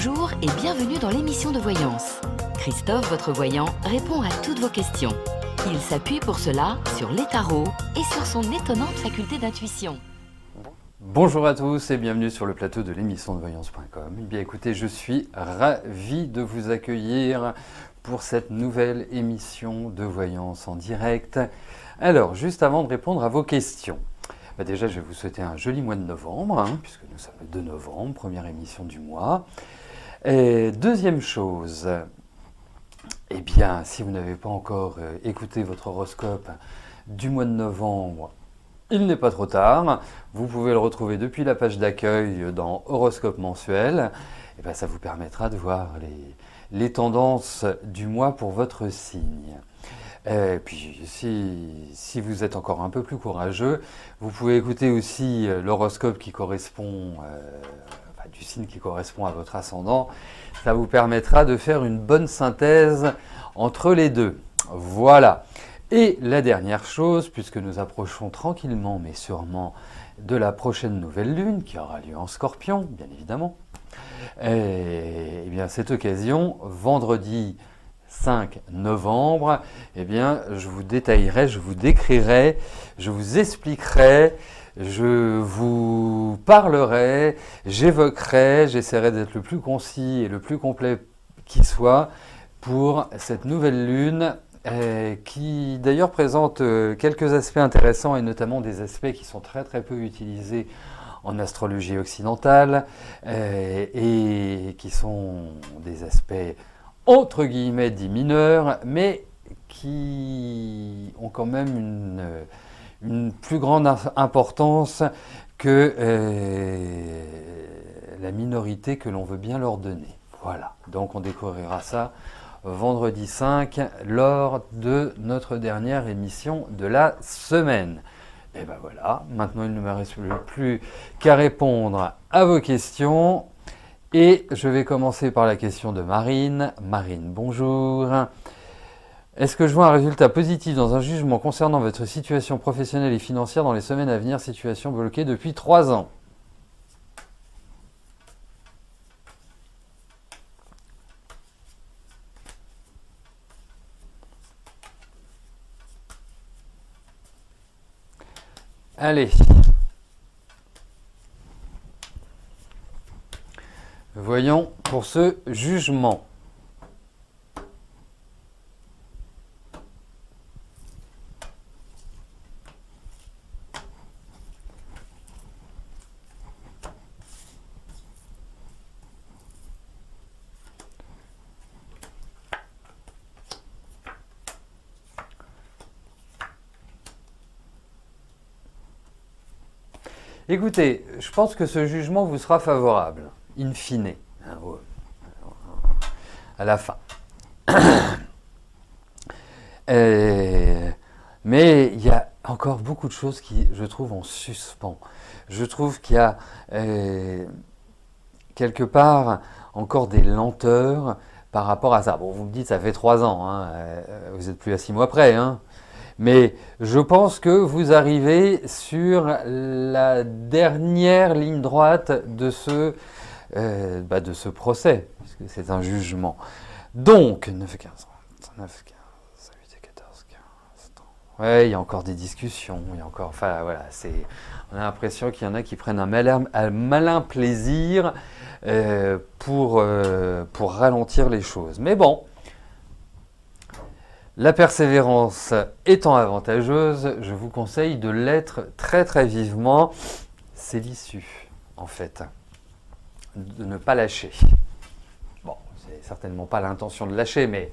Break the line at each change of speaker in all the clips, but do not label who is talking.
Bonjour et bienvenue dans l'émission de voyance. Christophe, votre voyant, répond à toutes vos questions. Il s'appuie pour cela sur les tarots et sur son étonnante faculté d'intuition.
Bonjour à tous et bienvenue sur le plateau de l'émission de voyance.com. Eh bien écoutez, je suis ravi de vous accueillir pour cette nouvelle émission de voyance en direct. Alors, juste avant de répondre à vos questions, déjà je vais vous souhaiter un joli mois de novembre, puisque nous sommes le 2 novembre, première émission du mois. Et deuxième chose, eh bien si vous n'avez pas encore écouté votre horoscope du mois de novembre, il n'est pas trop tard. Vous pouvez le retrouver depuis la page d'accueil dans Horoscope mensuel. Et bien, ça vous permettra de voir les tendances du mois pour votre signe. Et puis, si vous êtes encore un peu plus courageux, vous pouvez écouter aussi l'horoscope qui correspond, du signe qui correspond à votre ascendant. Ça vous permettra de faire une bonne synthèse entre les deux. Voilà. Et la dernière chose, puisque nous approchons tranquillement mais sûrement de la prochaine nouvelle lune qui aura lieu en Scorpion, bien évidemment, et bien à cette occasion, vendredi 5 novembre, eh bien je vous détaillerai, je vous décrirai, je vous expliquerai, je vous parlerai, j'évoquerai, j'essaierai d'être le plus concis et le plus complet qui soit pour cette nouvelle lune qui d'ailleurs présente quelques aspects intéressants et notamment des aspects qui sont très peu utilisés en astrologie occidentale et qui sont des aspects entre guillemets dits mineurs mais qui ont quand même une plus grande importance que la minorité que l'on veut bien leur donner. Voilà, donc on découvrira ça vendredi 5 lors de notre dernière émission de la semaine. Et ben voilà, maintenant il ne me reste plus qu'à répondre à vos questions. Et je vais commencer par la question de Marine. Marine, bonjour. Est-ce que je vois un résultat positif dans un jugement concernant votre situation professionnelle et financière dans les semaines à venir, situation bloquée depuis 3 ans? Allez, voyons pour ce jugement. Écoutez, je pense que ce jugement vous sera favorable, in fine, à la fin. Mais il y a encore beaucoup de choses qui, je trouve, en suspens. Je trouve qu'il y a quelque part encore des lenteurs par rapport à ça. Bon, vous me dites, ça fait 3 ans, vous n'êtes plus à 6 mois près, mais je pense que vous arrivez sur la dernière ligne droite de ce procès, puisque c'est un jugement. Donc, 9, 15, 9, 15, 8, 14, 15... Ouais, il y a encore des discussions, il y a encore... Enfin, voilà, on a l'impression qu'il y en a qui prennent un malin plaisir pour ralentir les choses. Mais bon, la persévérance étant avantageuse, je vous conseille de l'être très vivement. C'est l'issue, en fait, de ne pas lâcher. Bon, c'est certainement pas l'intention de lâcher, mais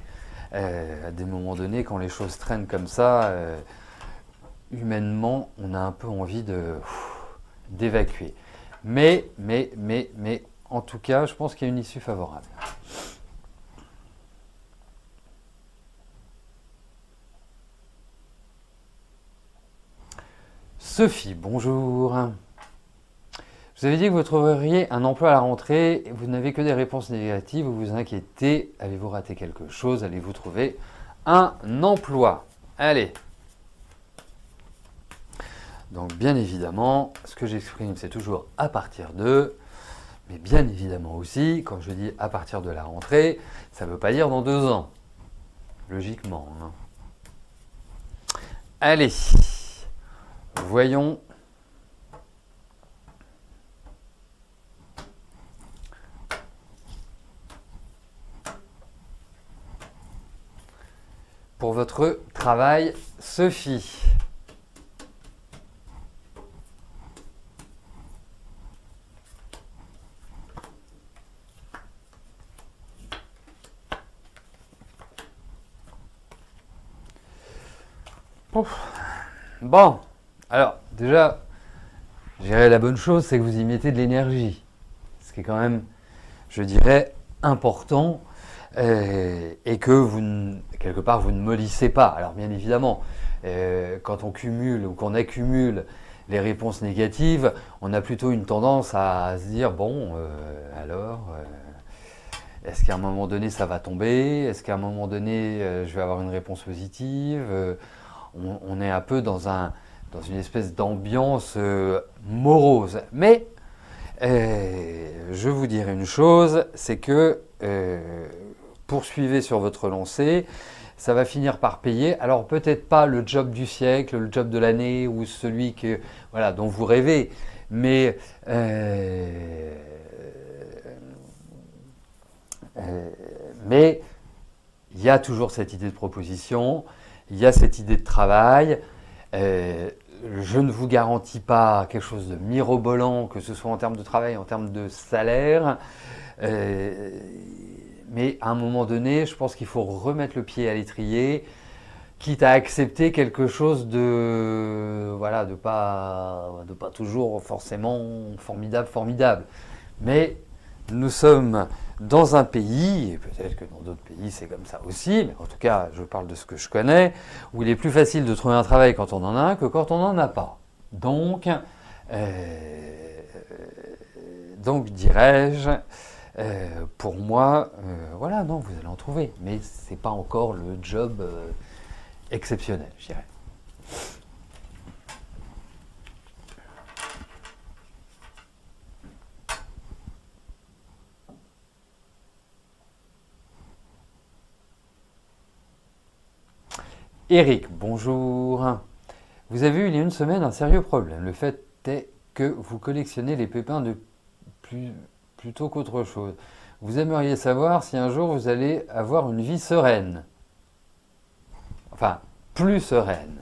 à des moments donnés, quand les choses traînent comme ça, humainement, on a un peu envie d'évacuer. Mais, en tout cas, je pense qu'il y a une issue favorable. Sophie, bonjour. Vous avez dit que vous trouveriez un emploi à la rentrée, et vous n'avez que des réponses négatives, vous vous inquiétez. Avez-vous raté quelque chose? Allez-vous trouver un emploi? Allez. Donc bien évidemment, ce que j'exprime, c'est toujours à partir de... Mais bien évidemment aussi, quand je dis à partir de la rentrée, ça ne veut pas dire dans 2 ans, logiquement. Hein. Allez, voyons. Pour votre travail, Sophie. Bon, alors déjà, je dirais la bonne chose, c'est que vous y mettez de l'énergie. Ce qui est quand même, je dirais, important et que vous, quelque part, vous ne mollissez pas. Alors bien évidemment, quand on cumule ou qu'on accumule les réponses négatives, on a plutôt une tendance à se dire, bon, est-ce qu'à un moment donné ça va tomber? Est-ce qu'à un moment donné je vais avoir une réponse positive? On est un peu dans une espèce d'ambiance morose. Mais je vous dirais une chose, c'est que poursuivez sur votre lancée, ça va finir par payer. Alors peut-être pas le job du siècle, le job de l'année ou celui que, voilà, dont vous rêvez, mais il y a toujours cette idée de proposition, il y a cette idée de travail. Je ne vous garantis pas quelque chose de mirobolant, que ce soit en termes de travail, en termes de salaire. Mais à un moment donné, je pense qu'il faut remettre le pied à l'étrier, quitte à accepter quelque chose de, voilà, de pas toujours forcément formidable. Mais nous sommes dans un pays, et peut-être que dans d'autres pays c'est comme ça aussi, mais en tout cas je parle de ce que je connais, où il est plus facile de trouver un travail quand on en a un que quand on n'en a pas. Donc dirais-je, pour moi, voilà, non, vous allez en trouver, mais ce n'est pas encore le job exceptionnel, je dirais. Eric, bonjour. Vous avez eu il y a une semaine un sérieux problème. Le fait est que vous collectionnez les pépins plutôt qu'autre chose. Vous aimeriez savoir si un jour vous allez avoir une vie sereine. Enfin, plus sereine.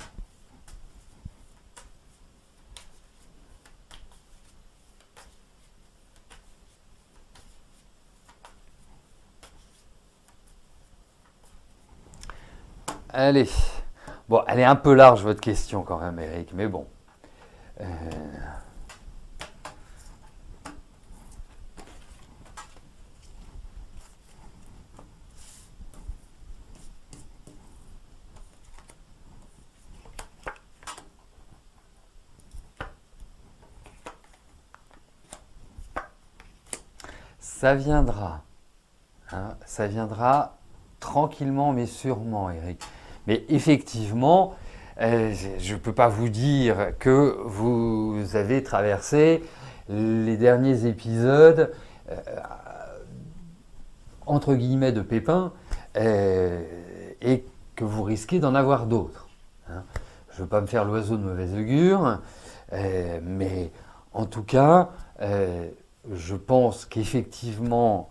Allez. Bon, elle est un peu large votre question quand même, Eric, mais bon. Ça viendra. Hein, ça viendra tranquillement mais sûrement, Eric. Mais effectivement, je ne peux pas vous dire que vous avez traversé les derniers épisodes entre guillemets de pépins et que vous risquez d'en avoir d'autres. Hein. Je ne veux pas me faire l'oiseau de mauvaise augure, mais en tout cas, je pense qu'effectivement,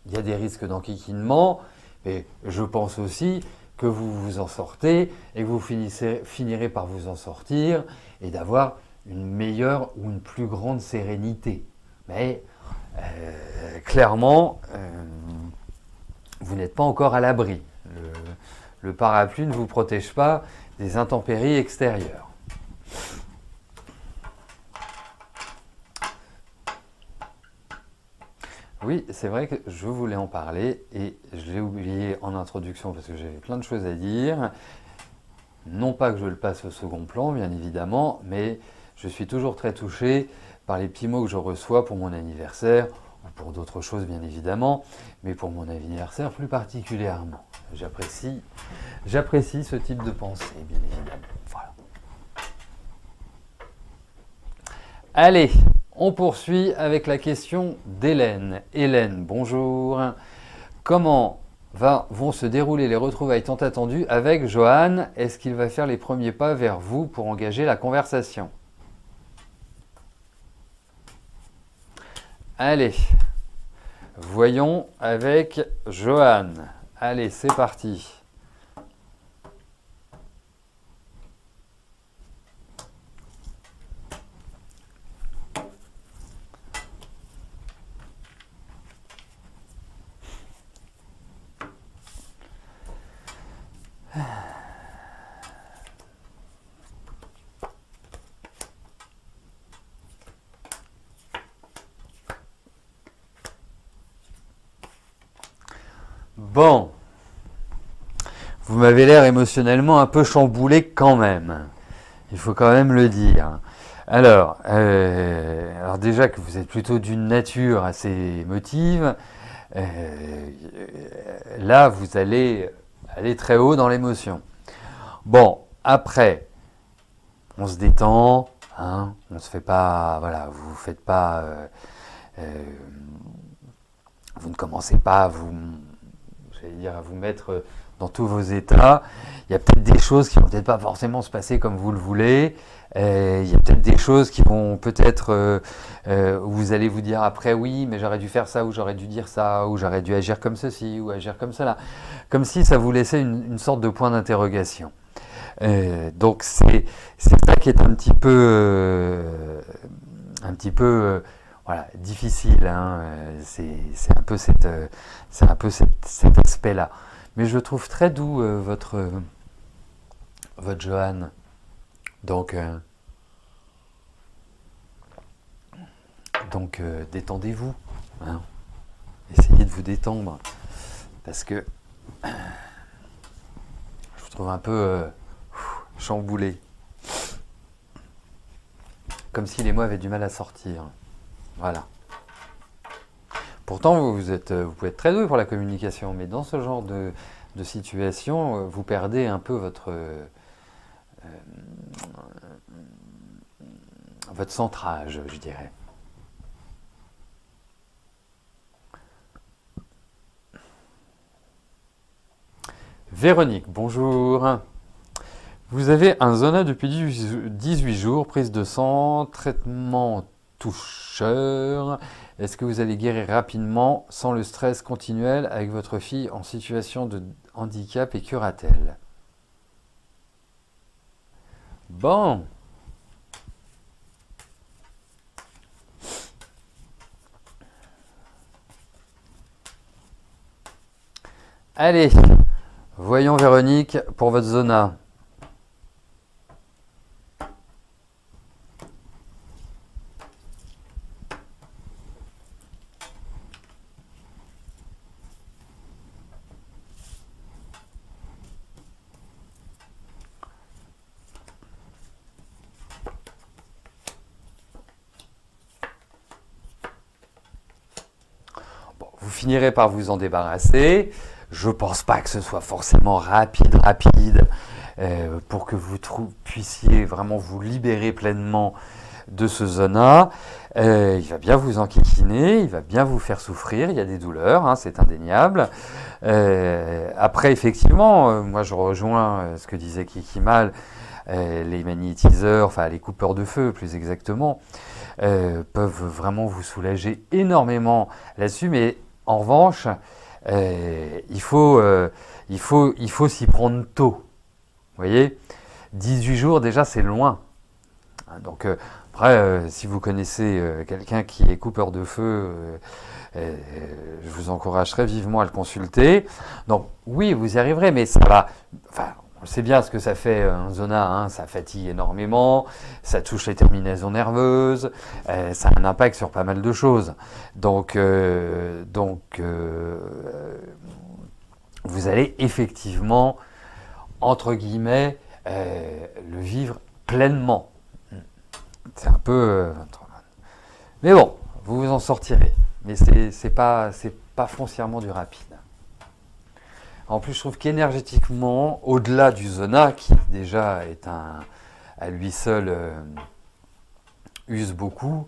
il y a des risques d'enquiquinement, mais je pense aussi que vous vous en sortez et que vous finirez par vous en sortir et d'avoir une meilleure ou une plus grande sérénité. Mais clairement, vous n'êtes pas encore à l'abri. Le parapluie ne vous protège pas des intempéries extérieures. Oui, c'est vrai que je voulais en parler et je l'ai oublié en introduction parce que j'avais plein de choses à dire. Non pas que je le passe au second plan, bien évidemment, mais je suis toujours très touché par les petits mots que je reçois pour mon anniversaire, ou pour d'autres choses bien évidemment, mais pour mon anniversaire plus particulièrement. J'apprécie ce type de pensée, bien évidemment. Voilà. Allez, On poursuit avec la question d'Hélène. Hélène, bonjour. Comment vont se dérouler les retrouvailles tant attendues avec Johan? Est-ce qu'il va faire les premiers pas vers vous pour engager la conversation? Allez, voyons avec Johan. Allez, c'est parti. Bon, vous m'avez l'air émotionnellement un peu chamboulé quand même. Il faut quand même le dire. Alors déjà que vous êtes plutôt d'une nature assez émotive, là vous allez aller très haut dans l'émotion. Bon, après, on se détend, hein, on se fait pas, voilà, vous faites pas, vous ne commencez pas à vous mettre dans tous vos états. Il y a peut-être des choses qui vont peut-être pas forcément se passer comme vous le voulez. Il y a peut-être des choses qui vont peut-être, où vous allez vous dire après, oui, mais j'aurais dû faire ça, ou j'aurais dû dire ça, ou j'aurais dû agir comme ceci, ou agir comme cela. Comme si ça vous laissait une sorte de point d'interrogation. Donc c'est ça qui est un petit peu voilà, difficile, hein. C'est un peu cet aspect-là. Mais je trouve très doux votre Johan. Donc détendez-vous, hein. Essayez de vous détendre, parce que je vous trouve un peu chamboulé, comme si les mots avaient du mal à sortir. Voilà. Pourtant, vous pouvez être très doué pour la communication, mais dans ce genre de situation, vous perdez un peu votre centrage, je dirais. Véronique, bonjour. Vous avez un zona depuis 18 jours, prise de sang, traitement toucheur. Est-ce que vous allez guérir rapidement sans le stress continuel avec votre fille en situation de handicap et curatelle? Bon. Allez, voyons Véronique pour votre zona. Vous finirez par vous en débarrasser. Je ne pense pas que ce soit forcément rapide, pour que vous puissiez vraiment vous libérer pleinement de ce zona. Il va bien vous enquiquiner, il va bien vous faire souffrir, il y a des douleurs, hein, c'est indéniable. Après, effectivement, moi je rejoins ce que disait Kiki Mal, les magnétiseurs, enfin les coupeurs de feu plus exactement, peuvent vraiment vous soulager énormément là-dessus, mais en revanche, il faut s'y prendre tôt. Vous voyez, 18 jours déjà c'est loin. Donc après, si vous connaissez quelqu'un qui est coupeur de feu, je vous encouragerais vivement à le consulter. Donc oui, vous y arriverez, mais ça va. Enfin, on sait bien ce que ça fait un zona, hein, ça fatigue énormément, ça touche les terminaisons nerveuses, ça a un impact sur pas mal de choses. Donc vous allez effectivement, entre guillemets, le vivre pleinement. C'est un peu... mais bon, vous vous en sortirez. Mais c'est pas foncièrement du rapide. En plus, je trouve qu'énergétiquement, au-delà du zona, qui déjà est à lui seul use beaucoup,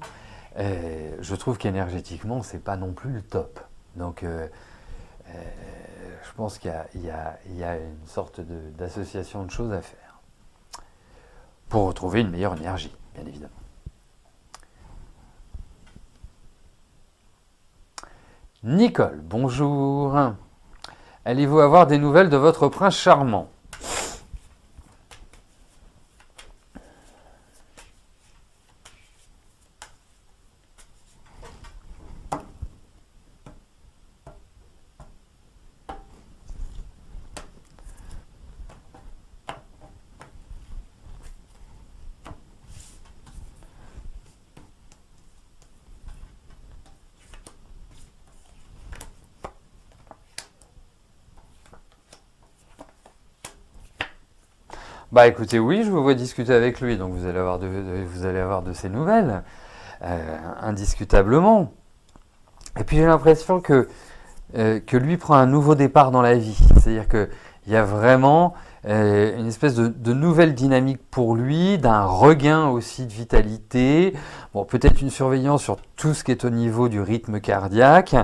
je trouve qu'énergétiquement, c'est pas non plus le top. Donc, je pense qu'il y a une sorte d'association de choses à faire pour retrouver une meilleure énergie, bien évidemment. Nicole, bonjour. Allez-vous avoir des nouvelles de votre prince charmant? Bah écoutez, oui, je vous vois discuter avec lui, donc vous allez avoir de ses nouvelles, indiscutablement. Et puis j'ai l'impression que lui prend un nouveau départ dans la vie. C'est-à-dire qu'il y a vraiment une espèce de nouvelle dynamique pour lui, d'un regain aussi de vitalité. Bon, peut-être une surveillance sur tout ce qui est au niveau du rythme cardiaque,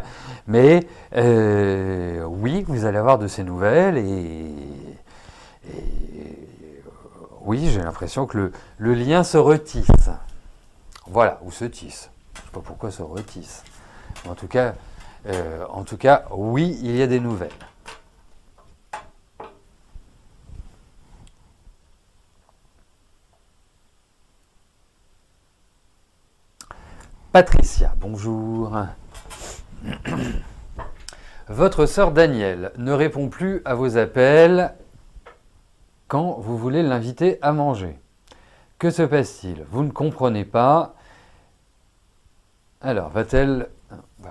mais oui, vous allez avoir de ses nouvelles et oui, j'ai l'impression que le lien se retisse. Voilà, ou se tisse. Je ne sais pas pourquoi se retisse. En tout cas, oui, il y a des nouvelles. Patricia, bonjour. Votre sœur Danielle ne répond plus à vos appels quand vous voulez l'inviter à manger. Que se passe-t-il? Vous ne comprenez pas. Alors, va-t-elle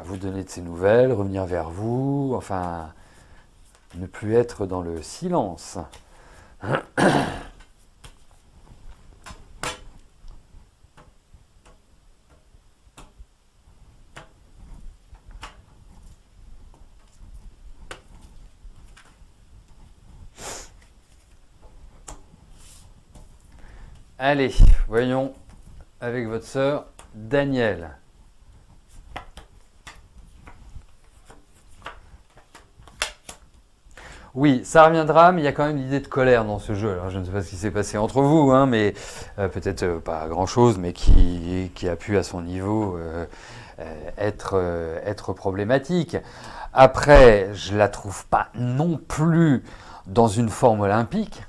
vous donner de ses nouvelles, revenir vers vous, enfin, ne plus être dans le silence? Allez, voyons avec votre sœur Danielle. Oui, ça reviendra, mais il y a quand même l'idée de colère dans ce jeu. Alors, je ne sais pas ce qui s'est passé entre vous, hein, mais peut-être pas grand-chose, mais qui a pu à son niveau être problématique. Après, je la trouve pas non plus dans une forme olympique.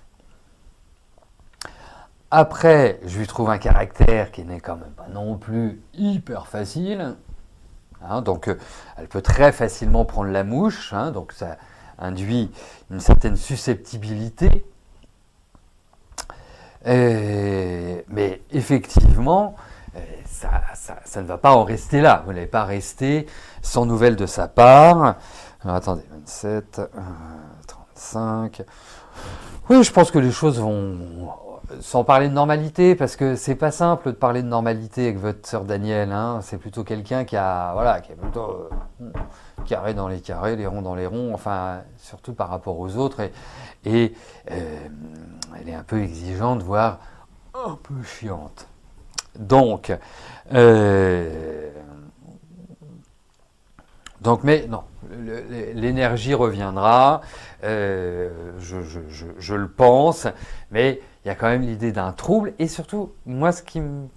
Après, je lui trouve un caractère qui n'est quand même pas non plus hyper facile. Hein, donc, elle peut très facilement prendre la mouche. Hein, donc, ça induit une certaine susceptibilité. Mais effectivement, ça ne va pas en rester là. Vous n'allez pas rester sans nouvelles de sa part. Alors, attendez, 27, 35. Oui, je pense que les choses vont... Sans parler de normalité, parce que c'est pas simple de parler de normalité avec votre sœur Danielle. Hein. C'est plutôt quelqu'un qui est plutôt carré dans les carrés, les ronds dans les ronds, enfin, surtout par rapport aux autres. Et elle est un peu exigeante, voire un peu chiante. Donc, mais non, l'énergie reviendra, je le pense, mais il y a quand même l'idée d'un trouble, et surtout, moi, ce qui me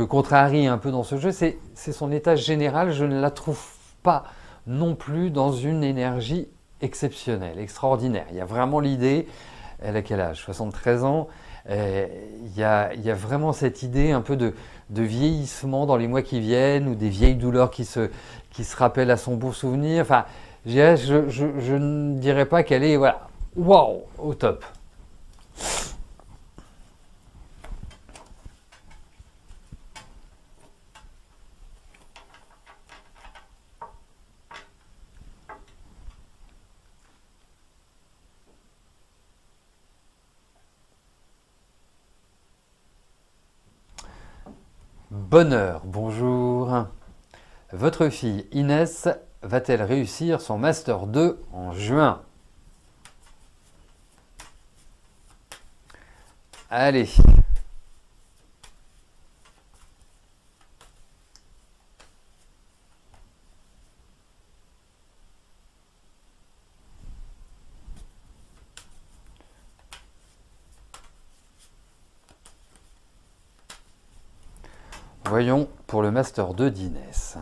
contrarie un peu dans ce jeu, c'est son état général. Je ne la trouve pas non plus dans une énergie exceptionnelle, extraordinaire. Il y a vraiment l'idée, elle a quel âge? 73 ans. Il y a vraiment cette idée un peu de vieillissement dans les mois qui viennent, ou des vieilles douleurs qui se rappellent à son beau souvenir. Enfin, je ne dirais pas qu'elle est waouh, au top. Bonheur, bonjour. Votre fille Inès va-t-elle réussir son Master 2 en juin? Allez, Voyons pour le Master 2 d'Inès.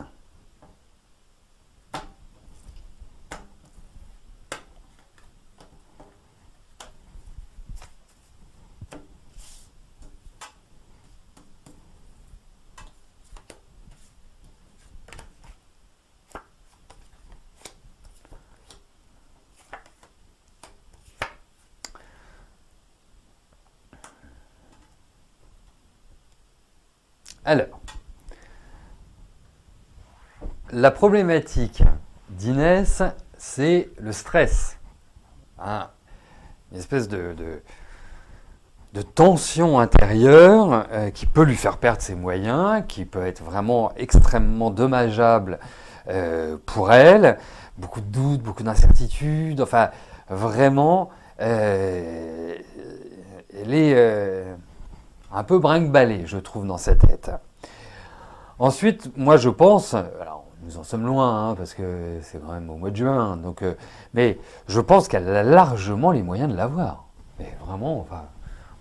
Alors, la problématique d'Inès, c'est le stress. Hein, une espèce de tension intérieure qui peut lui faire perdre ses moyens, qui peut être vraiment extrêmement dommageable pour elle. Beaucoup de doutes, beaucoup d'incertitudes. Enfin, vraiment, elle est un peu brinque-ballée, je trouve, dans sa tête. Ensuite, moi, je pense, alors nous en sommes loin, hein, parce que c'est quand même au mois de juin, donc, mais je pense qu'elle a largement les moyens de l'avoir. Mais vraiment, enfin,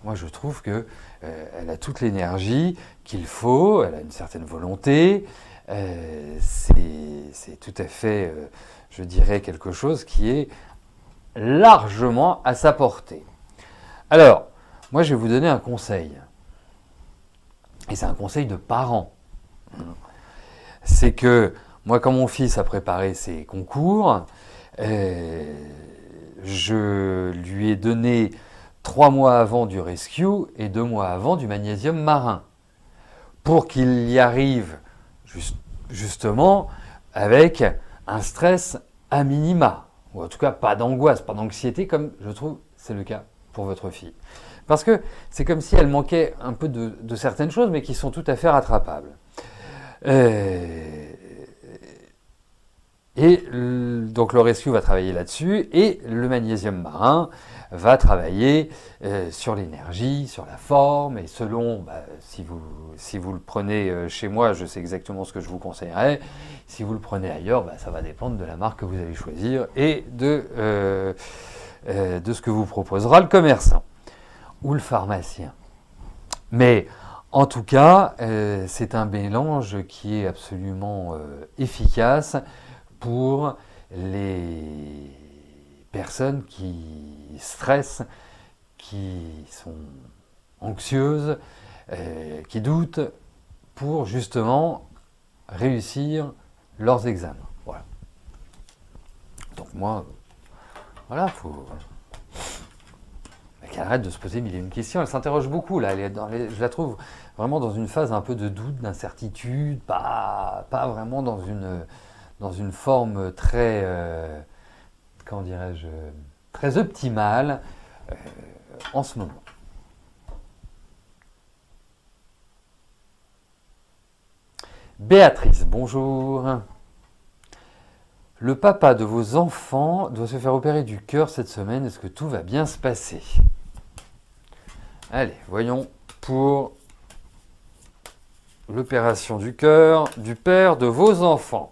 moi, je trouve que elle a toute l'énergie qu'il faut, elle a une certaine volonté, c'est tout à fait, je dirais, quelque chose qui est largement à sa portée. Alors, moi, je vais vous donner un conseil. Et c'est un conseil de parent. C'est que moi, quand mon fils a préparé ses concours, je lui ai donné 3 mois avant du rescue et 2 mois avant du magnésium marin. Pour qu'il y arrive justement avec un stress à minima. Ou en tout cas pas d'angoisse, pas d'anxiété comme je trouve c'est le cas pour votre fille. Parce que c'est comme si elle manquait un peu de certaines choses, mais qui sont tout à fait rattrapables. Donc le rescue va travailler là-dessus, et le magnésium marin va travailler sur l'énergie, sur la forme, et selon, si vous le prenez chez moi, je sais exactement ce que je vous conseillerais. Si vous le prenez ailleurs, ça va dépendre de la marque que vous allez choisir et de ce que vous proposera le commerçant ou le pharmacien. Mais en tout cas, c'est un mélange qui est absolument efficace pour les personnes qui stressent, qui sont anxieuses, qui doutent, pour justement réussir leurs examens. Voilà. Donc moi, voilà, faut qu'elle arrête de se poser mille et une questions. Elle s'interroge beaucoup là. Je la trouve vraiment dans une phase un peu de doute, d'incertitude, pas vraiment dans une forme très, comment dirais-je, très optimale en ce moment. Béatrice, bonjour. Le papa de vos enfants doit se faire opérer du cœur cette semaine. Est-ce que tout va bien se passer? Allez, voyons pour l'opération du cœur du père de vos enfants.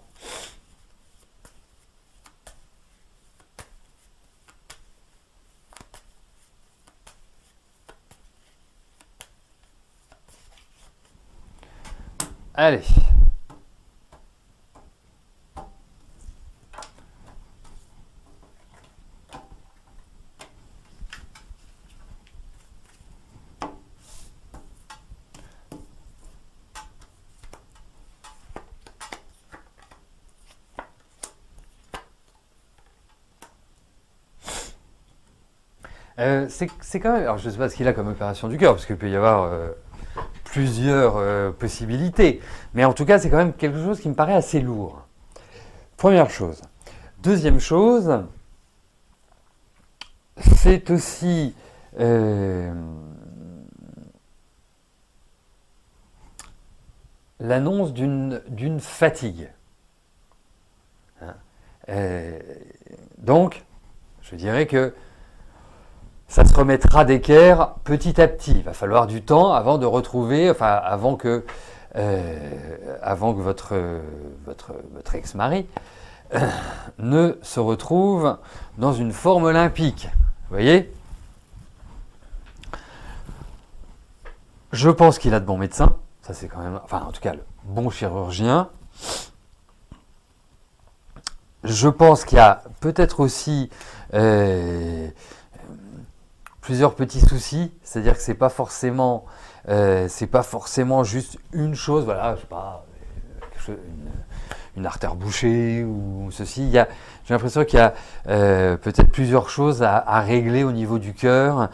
Allez. C'est quand même... Alors, je ne sais pas ce qu'il a comme opération du cœur, parce qu'il peut y avoir plusieurs possibilités. Mais en tout cas, c'est quand même quelque chose qui me paraît assez lourd. Première chose. Deuxième chose, c'est aussi l'annonce d'une fatigue. Hein, donc, je dirais que ça se remettra d'équerre petit à petit. Il va falloir du temps avant de retrouver, enfin avant que votre ex-mari ne se retrouve dans une forme olympique. Vous voyez? Je pense qu'il a de bons médecins, Ça, c'est quand même, enfin, en tout cas, le bon chirurgien. Je pense qu'il y a peut-être aussi plusieurs petits soucis, c'est-à-dire que c'est pas forcément juste une chose, voilà, je sais pas, une artère bouchée ou ceci. J'ai l'impression qu'il y a peut-être plusieurs choses à régler au niveau du cœur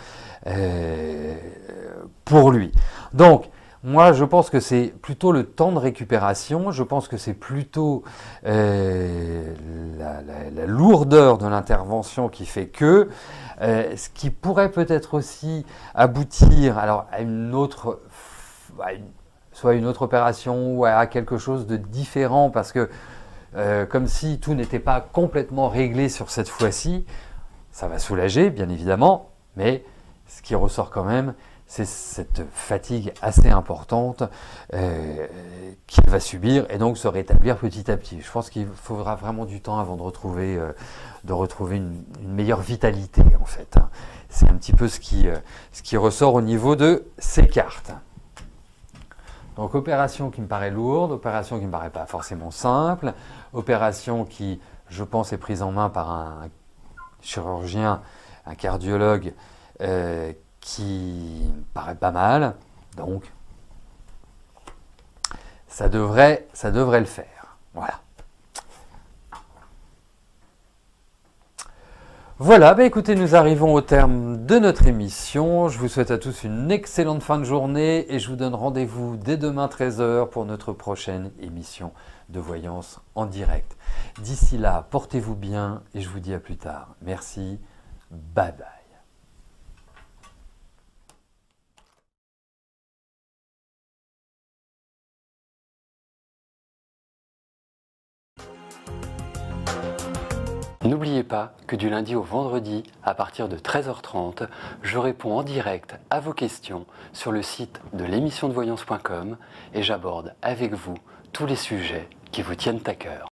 pour lui. Donc, moi, je pense que c'est plutôt le temps de récupération, je pense que c'est plutôt la lourdeur de l'intervention qui fait que, ce qui pourrait peut-être aussi aboutir alors, à une autre, soit une autre opération ou à quelque chose de différent, parce que comme si tout n'était pas complètement réglé sur cette fois-ci, ça va soulager, bien évidemment, mais ce qui ressort quand même, c'est cette fatigue assez importante qu'il va subir et donc se rétablir petit à petit. Je pense qu'il faudra vraiment du temps avant de retrouver une meilleure vitalité, en fait. C'est un petit peu ce qui ressort au niveau de ces cartes. Donc opération qui me paraît lourde, opération qui ne me paraît pas forcément simple, opération qui, je pense, est prise en main par un chirurgien, un cardiologue qui me paraît pas mal, donc ça devrait le faire. Voilà. Voilà, bah écoutez, nous arrivons au terme de notre émission. Je vous souhaite à tous une excellente fin de journée et je vous donne rendez-vous dès demain 13 h pour notre prochaine émission de voyance en direct. D'ici là, portez-vous bien et je vous dis à plus tard. Merci, bye bye. N'oubliez pas que du lundi au vendredi, à partir de 13h30, je réponds en direct à vos questions sur le site de l'émissiondevoyance.com et j'aborde avec vous tous les sujets qui vous tiennent à cœur.